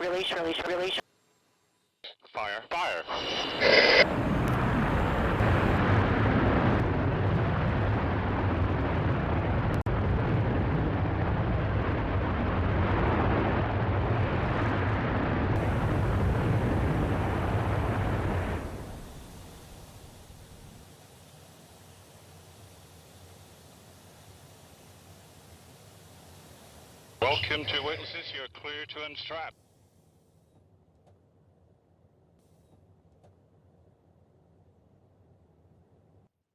release. Fire, fire. Welcome to witnesses, you're clear to unstrap.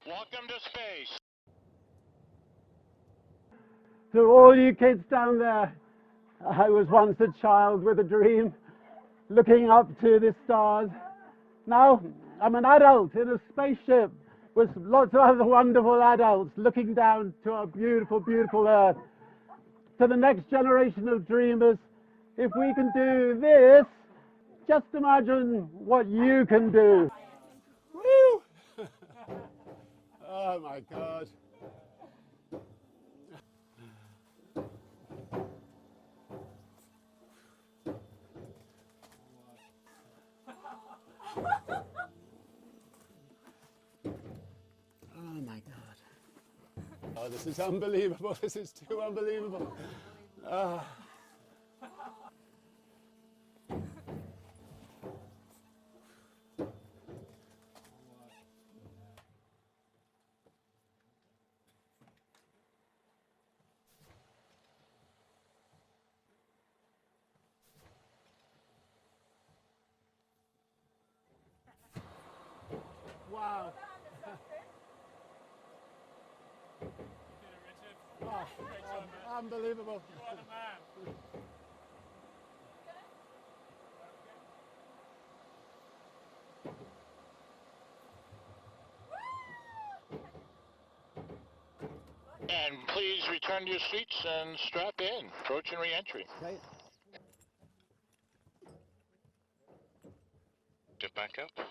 Welcome to space. To all you kids down there, I was once a child with a dream, looking up to the stars. Now I'm an adult in a spaceship with lots of other wonderful adults looking down to our beautiful, beautiful Earth. To the next generation of dreamers, if we can do this, just imagine what you can do. Woo! Oh my God. Oh my God. Oh, this is unbelievable. This is too unbelievable. Wow. Oh, unbelievable. You are the man. And please return to your seats and strap in. Approach and re-entry. Okay. Get back up.